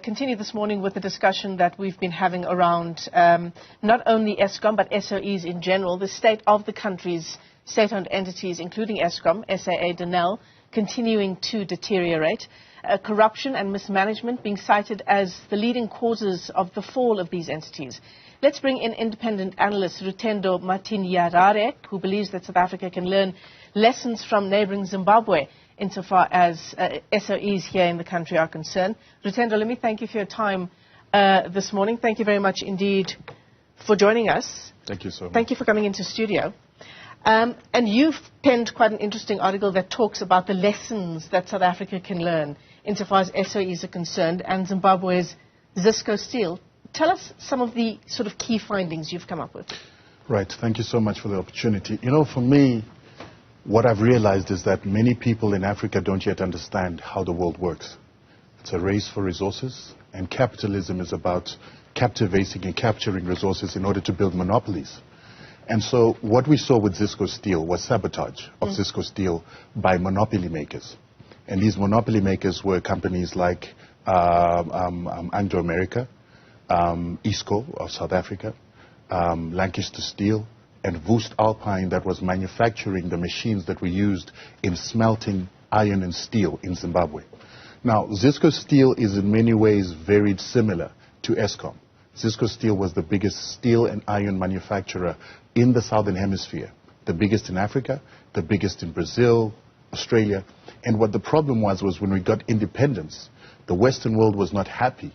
Continue this morning with the discussion that we've been having around not only Eskom but SOEs in general, the state of the country's state-owned entities, including Eskom, SAA, Denel, continuing to deteriorate. Corruption and mismanagement being cited as the leading causes of the fall of these entities. Let's bring in independent analyst Rutendo Matinyarare, who believes that South Africa can learn lessons from neighboring Zimbabwe insofar as SOEs here in the country are concerned. Rutendo, let me thank you for your time this morning. Thank you very much indeed for joining us. Thank you so much. Thank you for coming into studio. And you've penned quite an interesting article that talks about the lessons that South Africa can learn insofar as SOEs are concerned and Zimbabwe's Zisco Steel. Tell us some of the sort of key findings you've come up with. Right. Thank you so much for the opportunity. You know, for me, what I've realized is that many people in Africa don't yet understand how the world works. It's a race for resources, and capitalism is about captivating and capturing resources in order to build monopolies. And so what we saw with Zisco Steel was sabotage of Zisco Steel by monopoly makers. And these monopoly makers were companies like Anglo America, ISCO of South Africa, Lancaster Steel, and Woest Alpine, that was manufacturing the machines that were used in smelting iron and steel in Zimbabwe. Now, Zisco Steel is in many ways very similar to Eskom. Zisco Steel was the biggest steel and iron manufacturer in the Southern Hemisphere, the biggest in Africa, the biggest in Brazil, Australia. And what the problem was when we got independence, the Western world was not happy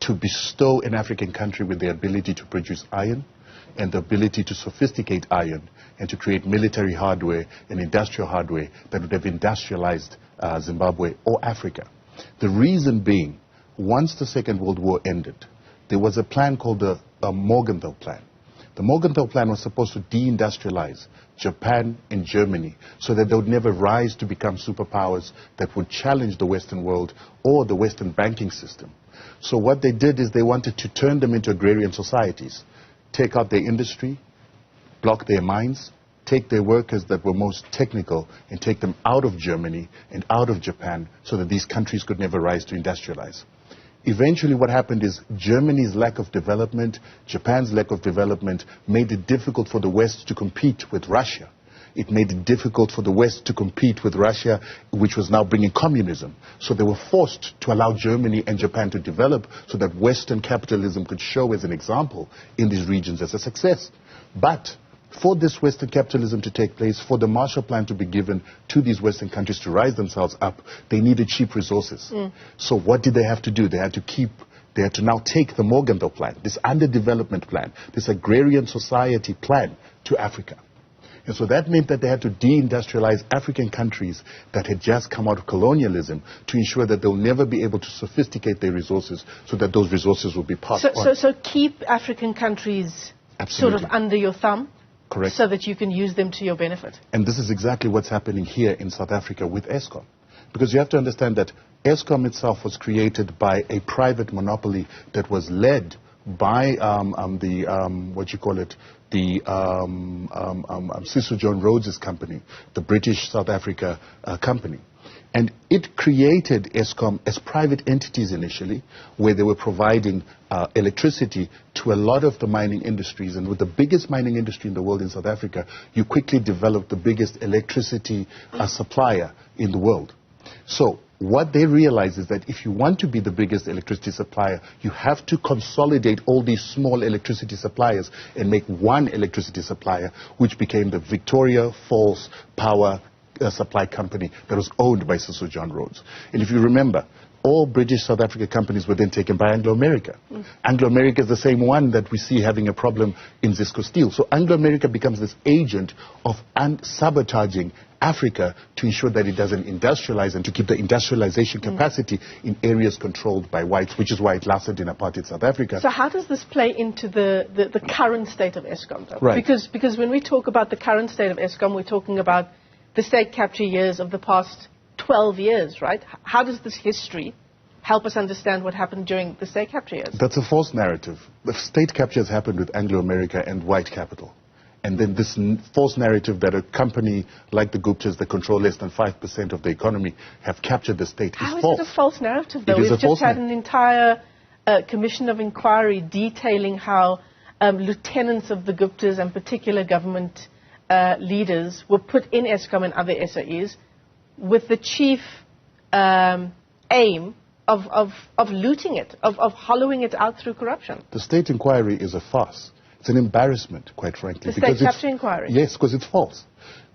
to bestow an African country with the ability to produce iron and the ability to sophisticate iron and to create military hardware and industrial hardware that would have industrialized Zimbabwe or Africa. The reason being, once the Second World War ended, there was a plan called the Morgenthau Plan. The Morgenthau Plan was supposed to deindustrialize Japan and Germany so that they would never rise to become superpowers that would challenge the Western world or the Western banking system. So what they did is they wanted to turn them into agrarian societies, take out their industry, block their mines, take their workers that were most technical and take them out of Germany and out of Japan so that these countries could never rise to industrialize. Eventually what happened is Germany's lack of development, Japan's lack of development made it difficult for the West to compete with Russia. It made it difficult for the West to compete with Russia, which was now bringing communism. So they were forced to allow Germany and Japan to develop so that Western capitalism could show as an example in these regions as a success. But for this Western capitalism to take place, for the Marshall Plan to be given to these Western countries to rise themselves up, they needed cheap resources. So what did they have to do? They had to now take the Morgenthau Plan, this underdevelopment plan, this agrarian society plan to Africa. And so that meant that they had to deindustrialize African countries that had just come out of colonialism to ensure that they'll never be able to sophisticate their resources so that those resources will be passed on. So keep African countries Absolutely. sort of under your thumb? Correct. So that you can use them to your benefit. And this is exactly what's happening here in South Africa with Eskom. Because you have to understand that Eskom itself was created by a private monopoly that was led by Cecil John Rhodes' company, the British South Africa company. And it created Eskom as private entities initially, where they were providing electricity to a lot of the mining industries. And with the biggest mining industry in the world in South Africa, you quickly developed the biggest electricity supplier in the world. So what they realized is that if you want to be the biggest electricity supplier, you have to consolidate all these small electricity suppliers and make one electricity supplier, which became the Victoria Falls Power supply company that was owned by Cecil John Rhodes. And if you remember, all British South Africa companies were then taken by Anglo America. Anglo America is the same one that we see having a problem in Zisco Steel. So Anglo America becomes this agent of sabotaging Africa to ensure that it doesn't industrialize and to keep the industrialization capacity in areas controlled by whites, which is why it lasted in apartheid South Africa. So how does this play into the current state of Eskom, though? Right. Because when we talk about the current state of Eskom, we're talking about the state capture years of the past 12 years, right? How does this history help us understand what happened during the state capture years? That's a false narrative. The state capture has happened with Anglo America and white capital. And then this false narrative that a company like the Guptas that control less than 5% of the economy have captured the state is false. How is it a false narrative, though? It is We've just had an entire commission of inquiry detailing how lieutenants of the Guptas and particular government leaders were put in Eskom and other SOEs with the chief aim of looting it, of hollowing it out through corruption. The state inquiry is a farce. It's an embarrassment, quite frankly. The state capture inquiry? Yes, because it's false.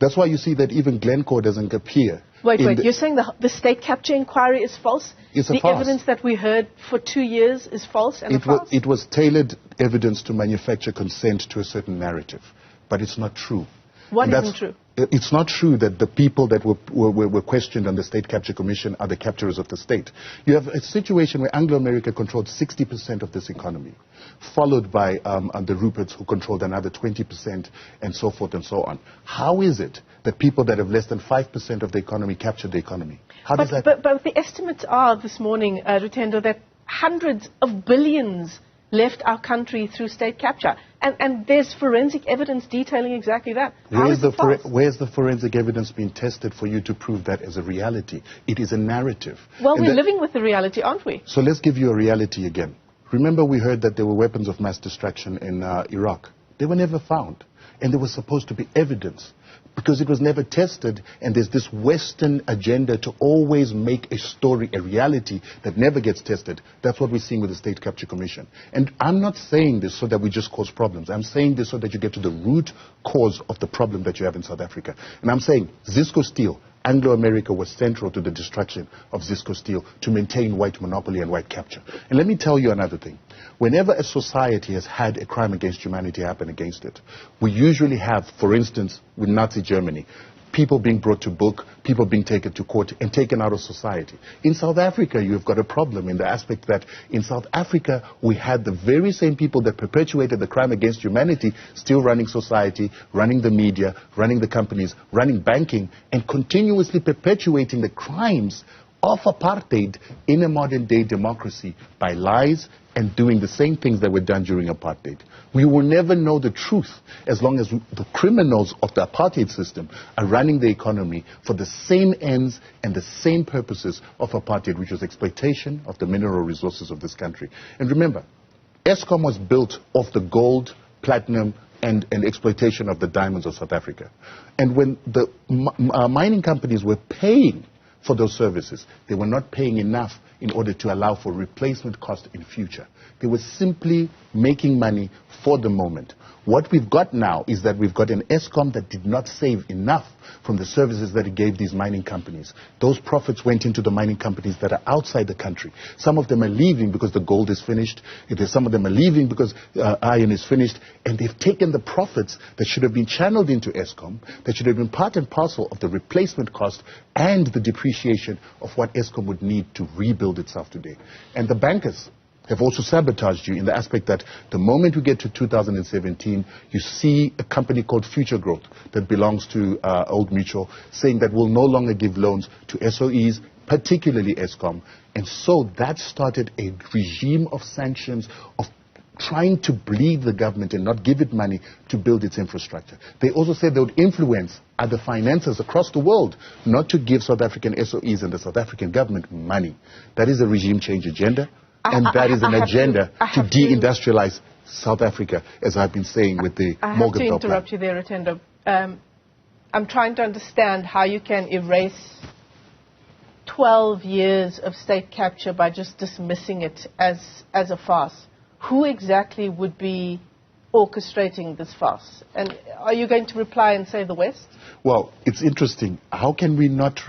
That's why you see that even Glencore doesn't appear. Wait, you're saying the state capture inquiry is false? It's a farce. The evidence that we heard for 2 years is false and a farce? It was tailored evidence to manufacture consent to a certain narrative. But it's not true. What isn't true? It's not true that the people that were questioned on the State Capture Commission are the capturers of the state. You have a situation where Anglo-America controlled 60% of this economy, followed by the Ruperts, who controlled another 20%, and so forth and so on. How is it that people that have less than 5% of the economy captured the economy? But the estimates are this morning, Rutendo, that hundreds of billions left our country through state capture. And there's forensic evidence detailing exactly that. Where's the forensic evidence being tested for you to prove that as a reality? It is a narrative. Well, we're living with the reality, aren't we? So let's give you a reality again. Remember, we heard that there were weapons of mass destruction in Iraq. They were never found. And there was supposed to be evidence, because it was never tested, and there's this Western agenda to always make a story a reality that never gets tested. That's what we're seeing with the State Capture Commission. And I'm not saying this so that we just cause problems. I'm saying this so that you get to the root cause of the problem that you have in South Africa. And I'm saying Zisco Steel, Anglo-America was central to the destruction of Zisco Steel to maintain white monopoly and white capture. And let me tell you another thing. Whenever a society has had a crime against humanity happen against it, we usually have, for instance, with Nazi Germany, people being brought to book, people being taken to court and taken out of society. In South Africa, you've got a problem in the aspect that in South Africa, we had the very same people that perpetuated the crime against humanity still running society, running the media, running the companies, running banking, and continuously perpetuating the crimes of apartheid in a modern-day democracy by lies and doing the same things that were done during apartheid. We will never know the truth as long as the criminals of the apartheid system are running the economy for the same ends and the same purposes of apartheid, which was exploitation of the mineral resources of this country. And remember, Eskom was built off the gold, platinum, and exploitation of the diamonds of South Africa. And when the mining companies were paying for those services, they were not paying enough in order to allow for replacement cost in future. They were simply making money for the moment. What we've got now is that we've got an Eskom that did not save enough from the services that it gave these mining companies. Those profits went into the mining companies that are outside the country. Some of them are leaving because the gold is finished. Some of them are leaving because iron is finished. And they've taken the profits that should have been channeled into Eskom, that should have been part and parcel of the replacement cost and the depreciation of what Eskom would need to rebuild itself today. And the bankers have also sabotaged you in the aspect that the moment we get to 2017, you see a company called Future Growth that belongs to Old Mutual saying that we'll no longer give loans to SOEs, particularly Eskom. And so that started a regime of sanctions, of trying to bleed the government and not give it money to build its infrastructure. They also said they would influence other financiers across the world not to give South African SOEs and the South African government money. That is a regime change agenda. And that is an agenda to deindustrialize South Africa, as I've been saying with the Morgan Bell plan. I have to interrupt you there, Rutendo. I'm trying to understand how you can erase 12 years of state capture by just dismissing it as a farce. Who exactly would be orchestrating this farce? And are you going to reply and say the West? Well, it's interesting. How can we not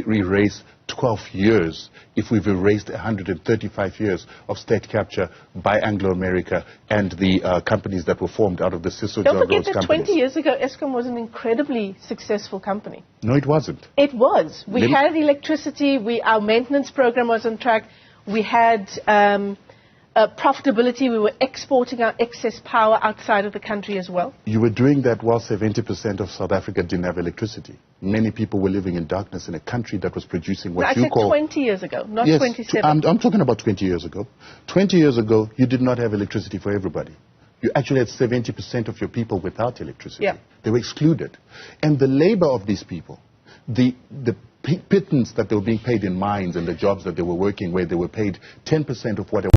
erase 12 years if we've erased 135 years of state capture by Anglo-America and the companies that were formed out of the Cicero Don't forget that companies? 20 years ago, Eskom was an incredibly successful company. No, it wasn't. It was. We had electricity. Our maintenance program was on track. We had profitability. We were exporting our excess power outside of the country as well. You were doing that while 70% of South Africa didn't have electricity. Many people were living in darkness in a country that was producing what you call... 20 years ago, not yes, 27. I'm talking about 20 years ago. 20 years ago, you did not have electricity for everybody. you actually had 70% of your people without electricity. Yeah. They were excluded. And the labor of these people, the pittance that they were being paid in mines and the jobs that they were working where they were paid 10% of what